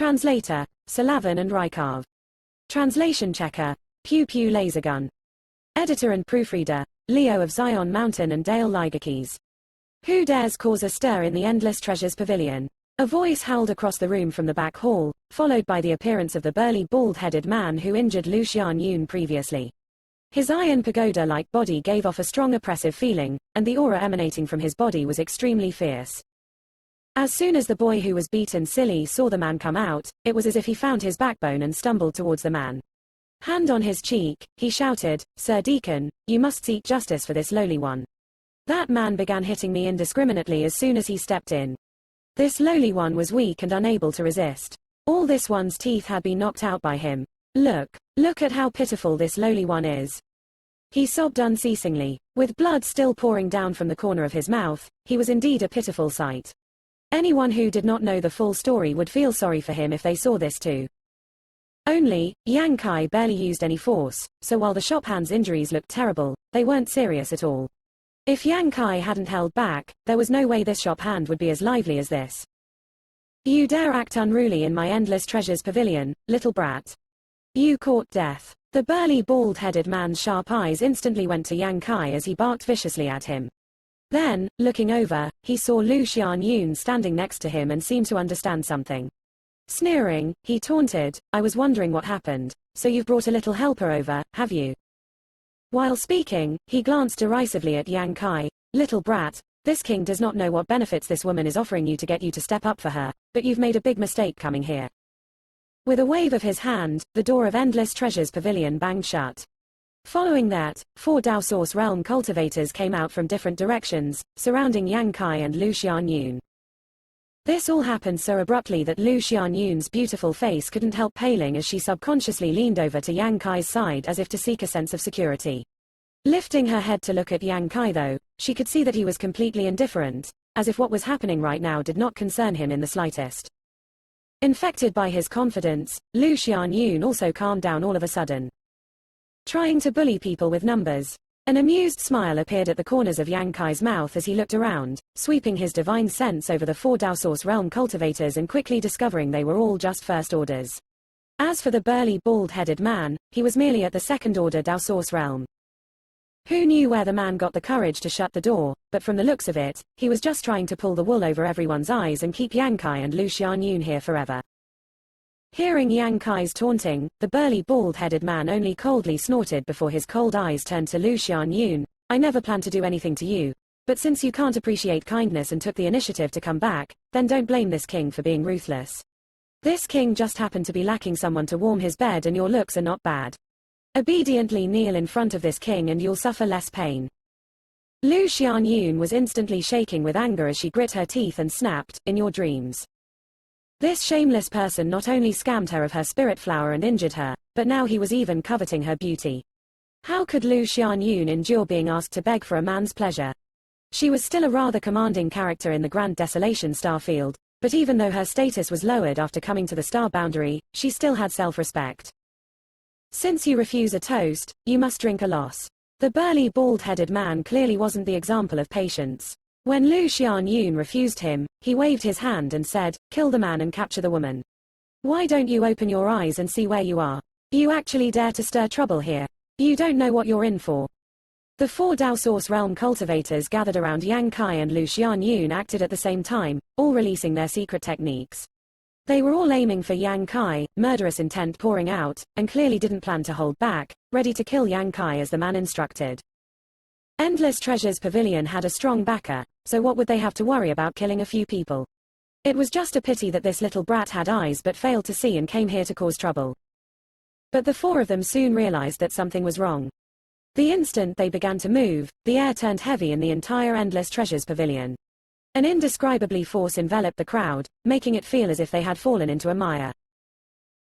Translator, Salavin and Rykov. Translation checker, Pew Pew Laser Gun. Editor and proofreader, Leo of Zion Mountain and Dale Ligerkeys. Who dares cause a stir in the Endless Treasures Pavilion? A voice howled across the room from the back hall, followed by the appearance of the burly bald-headed man who injured Lu Xianyun previously. His iron pagoda-like body gave off a strong oppressive feeling, and the aura emanating from his body was extremely fierce. As soon as the boy who was beaten silly saw the man come out, it was as if he found his backbone and stumbled towards the man. Hand on his cheek, he shouted, "Sir Deacon, you must seek justice for this lowly one." That man began hitting me indiscriminately as soon as he stepped in. This lowly one was weak and unable to resist. All this one's teeth had been knocked out by him. Look at how pitiful this lowly one is. He sobbed unceasingly, with blood still pouring down from the corner of his mouth. He was indeed a pitiful sight. Anyone who did not know the full story would feel sorry for him if they saw this too. Only, Yang Kai barely used any force, so while the shop hand's injuries looked terrible, they weren't serious at all. If Yang Kai hadn't held back, there was no way this shop hand would be as lively as this. "You dare act unruly in my Endless Treasures Pavilion, little brat. You court death." The burly bald-headed man's sharp eyes instantly went to Yang Kai as he barked viciously at him. Then, looking over, he saw Lu Xianyun standing next to him and seemed to understand something. Sneering, he taunted, "I was wondering what happened. So you've brought a little helper over, have you?" While speaking, he glanced derisively at Yang Kai. "Little brat, this king does not know what benefits this woman is offering you to get you to step up for her, but you've made a big mistake coming here." With a wave of his hand, the door of Endless Treasures Pavilion banged shut. Following that, 4 Dao Source Realm cultivators came out from different directions, surrounding Yang Kai and Lu Xianyun. This all happened so abruptly that Lu Xianyun's beautiful face couldn't help paling as she subconsciously leaned over to Yang Kai's side as if to seek a sense of security. Lifting her head to look at Yang Kai though, she could see that he was completely indifferent, as if what was happening right now did not concern him in the slightest. Infected by his confidence, Lu Xianyun also calmed down all of a sudden. Trying to bully people with numbers. An amused smile appeared at the corners of Yang Kai's mouth as he looked around, sweeping his divine sense over the 4 Dao Source Realm cultivators and quickly discovering they were all just first orders. As for the burly bald-headed man, he was merely at the second order Dao Source Realm. Who knew where the man got the courage to shut the door, but from the looks of it, he was just trying to pull the wool over everyone's eyes and keep Yang Kai and Lu Xianyun here forever. Hearing Yang Kai's taunting, the burly bald-headed man only coldly snorted before his cold eyes turned to Lu Xianyun. "I never planned to do anything to you. But since you can't appreciate kindness and took the initiative to come back, then don't blame this king for being ruthless. This king just happened to be lacking someone to warm his bed and your looks are not bad. Obediently kneel in front of this king and you'll suffer less pain." Lu Xianyun was instantly shaking with anger as she grit her teeth and snapped, "In your dreams. This shameless person not only scammed her of her spirit flower and injured her, but now he was even coveting her beauty. How could Lu Xianyun endure being asked to beg for a man's pleasure? She was still a rather commanding character in the Grand Desolation Starfield, but even though her status was lowered after coming to the star boundary, she still had self-respect. "Since you refuse a toast, you must drink a loss." The burly bald-headed man clearly wasn't the example of patience. When Lu Xianyun refused him, he waved his hand and said, "Kill the man and capture the woman. Why don't you open your eyes and see where you are? You actually dare to stir trouble here. You don't know what you're in for." The 4 Dao Source Realm cultivators gathered around Yang Kai and Lu Xianyun acted at the same time, all releasing their secret techniques. They were all aiming for Yang Kai, murderous intent pouring out, and clearly didn't plan to hold back, ready to kill Yang Kai as the man instructed. Endless Treasures Pavilion had a strong backer, so what would they have to worry about killing a few people? It was just a pity that this little brat had eyes but failed to see and came here to cause trouble. But the 4 of them soon realized that something was wrong. The instant they began to move, the air turned heavy in the entire Endless Treasures Pavilion. An indescribably force enveloped the crowd, making it feel as if they had fallen into a mire.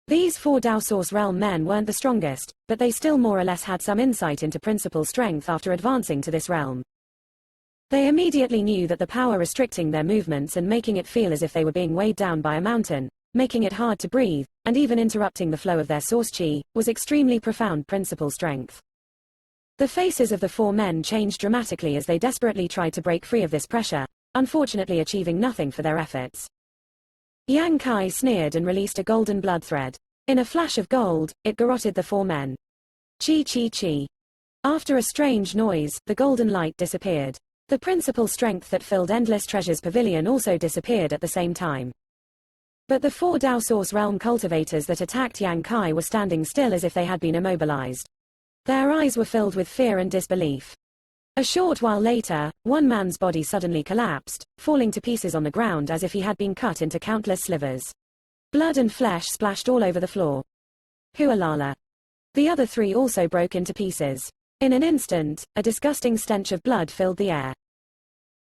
These 4 Dao Source Realm men weren't the strongest, but they still more or less had some insight into principal strength after advancing to this realm. They immediately knew that the power restricting their movements and making it feel as if they were being weighed down by a mountain, making it hard to breathe, and even interrupting the flow of their source chi, was extremely profound principal strength. The faces of the 4 men changed dramatically as they desperately tried to break free of this pressure, unfortunately achieving nothing for their efforts. Yang Kai sneered and released a golden blood thread. In a flash of gold, it garroted the four men. Chi chi chi. After a strange noise, the golden light disappeared. The principal strength that filled Endless Treasure's pavilion also disappeared at the same time. But the four Dao Source Realm cultivators that attacked Yang Kai were standing still as if they had been immobilized. Their eyes were filled with fear and disbelief. A short while later, one man's body suddenly collapsed, falling to pieces on the ground as if he had been cut into countless slivers. Blood and flesh splashed all over the floor. Hualala. The other three also broke into pieces. In an instant, a disgusting stench of blood filled the air.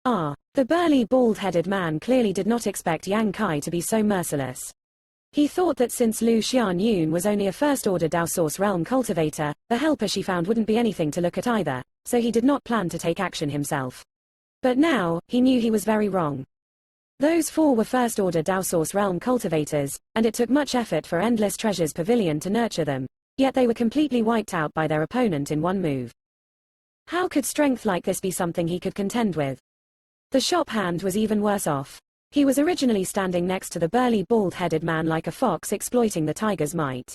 The burly bald-headed man clearly did not expect Yang Kai to be so merciless. He thought that since Lu Xianyun was only a first-order Dao Source Realm cultivator, the helper she found wouldn't be anything to look at either, so he did not plan to take action himself. But now, he knew he was very wrong. Those four were first-order Dao Source Realm cultivators, and it took much effort for Endless Treasure's pavilion to nurture them, yet they were completely wiped out by their opponent in one move. How could strength like this be something he could contend with? The shop hand was even worse off. He was originally standing next to the burly bald-headed man like a fox exploiting the tiger's might.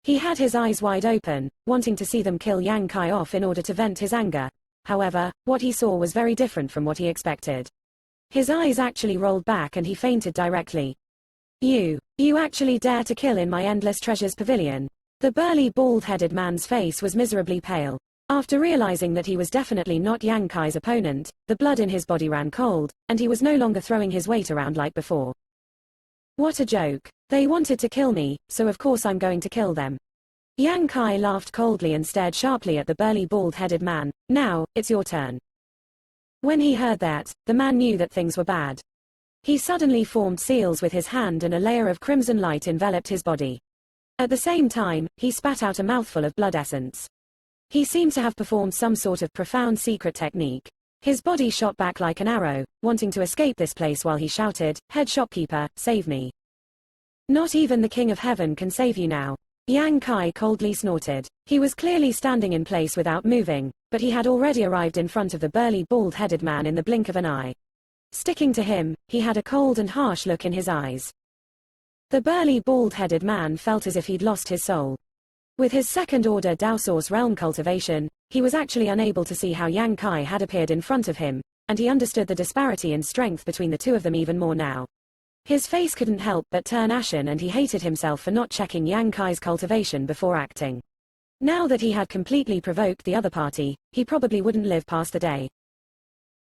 He had his eyes wide open, wanting to see them kill Yang Kai off in order to vent his anger. However, what he saw was very different from what he expected. His eyes actually rolled back and he fainted directly. You actually dare to kill in my Endless Treasure's pavilion? The burly bald-headed man's face was miserably pale. After realizing that he was definitely not Yang Kai's opponent, the blood in his body ran cold, and he was no longer throwing his weight around like before. What a joke. They wanted to kill me, so of course I'm going to kill them. Yang Kai laughed coldly and stared sharply at the burly bald-headed man. Now, it's your turn. When he heard that, the man knew that things were bad. He suddenly formed seals with his hand and a layer of crimson light enveloped his body. At the same time, he spat out a mouthful of blood essence. He seemed to have performed some sort of profound secret technique. His body shot back like an arrow, wanting to escape this place while he shouted, "Head shopkeeper, save me." Not even the King of Heaven can save you now. Yang Kai coldly snorted. He was clearly standing in place without moving, but he had already arrived in front of the burly bald-headed man in the blink of an eye. Sticking to him, he had a cold and harsh look in his eyes. The burly bald-headed man felt as if he'd lost his soul. With his second-order Dao Source Realm cultivation, he was actually unable to see how Yang Kai had appeared in front of him, and he understood the disparity in strength between the two of them even more now. His face couldn't help but turn ashen and he hated himself for not checking Yang Kai's cultivation before acting. Now that he had completely provoked the other party, he probably wouldn't live past the day.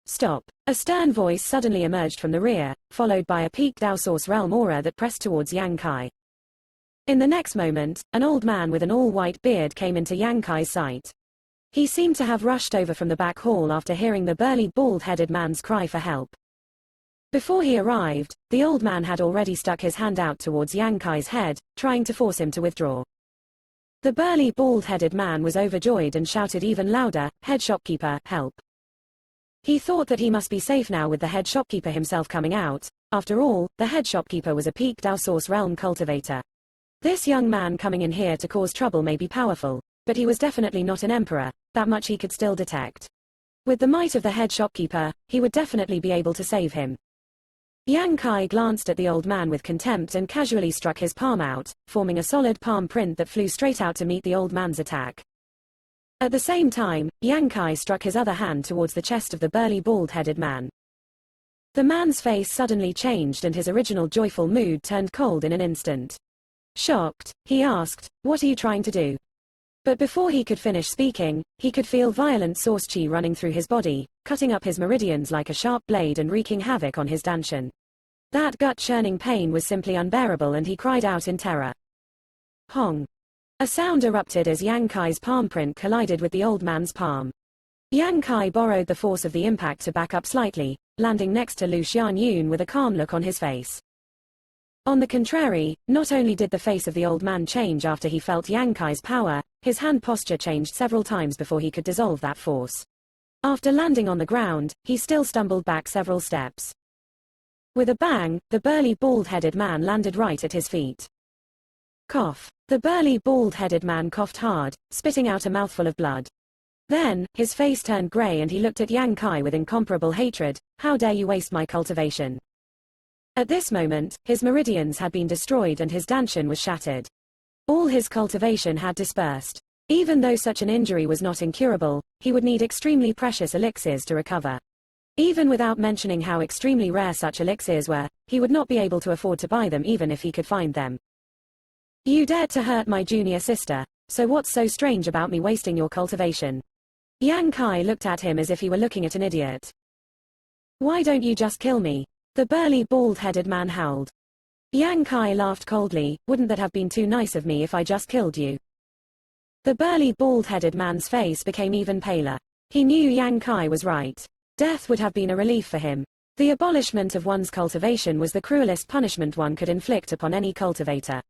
Stop. A stern voice suddenly emerged from the rear, followed by a peaked Dao Source Realm aura that pressed towards Yang Kai. In the next moment, an old man with an all-white beard came into Yang Kai's sight. He seemed to have rushed over from the back hall after hearing the burly bald-headed man's cry for help. Before he arrived, the old man had already stuck his hand out towards Yang Kai's head, trying to force him to withdraw. The burly bald-headed man was overjoyed and shouted even louder, "Head shopkeeper, help." He thought that he must be safe now with the head shopkeeper himself coming out. After all, the head shopkeeper was a peaked Dao Source Realm cultivator. This young man coming in here to cause trouble may be powerful, but he was definitely not an emperor, that much he could still detect. With the might of the head shopkeeper, he would definitely be able to save him. Yang Kai glanced at the old man with contempt and casually struck his palm out, forming a solid palm print that flew straight out to meet the old man's attack. At the same time, Yang Kai struck his other hand towards the chest of the burly bald-headed man. The man's face suddenly changed and his original joyful mood turned cold in an instant. Shocked, he asked, "What are you trying to do?" But before he could finish speaking, he could feel violent source chi running through his body, cutting up his meridians like a sharp blade and wreaking havoc on his danshan. That gut-churning pain was simply unbearable and he cried out in terror. Hong! A sound erupted as Yang Kai's palm print collided with the old man's palm. Yang Kai borrowed the force of the impact to back up slightly, landing next to Lu Xianyun with a calm look on his face. On the contrary, not only did the face of the old man change after he felt Yang Kai's power, his hand posture changed several times before he could dissolve that force. After landing on the ground, he still stumbled back several steps. With a bang, the burly bald-headed man landed right at his feet. Cough. The burly bald-headed man coughed hard, spitting out a mouthful of blood. Then, his face turned grey and he looked at Yang Kai with incomparable hatred. "How dare you waste my cultivation?" At this moment, his meridians had been destroyed and his dantian was shattered. All his cultivation had dispersed. Even though such an injury was not incurable, he would need extremely precious elixirs to recover. Even without mentioning how extremely rare such elixirs were, he would not be able to afford to buy them even if he could find them. You dared to hurt my junior sister, so what's so strange about me wasting your cultivation? Yang Kai looked at him as if he were looking at an idiot. Why don't you just kill me? The burly bald-headed man howled. Yang Kai laughed coldly, wouldn't that have been too nice of me if I just killed you? The burly bald-headed man's face became even paler. He knew Yang Kai was right. Death would have been a relief for him. The abolishment of one's cultivation was the cruelest punishment one could inflict upon any cultivator.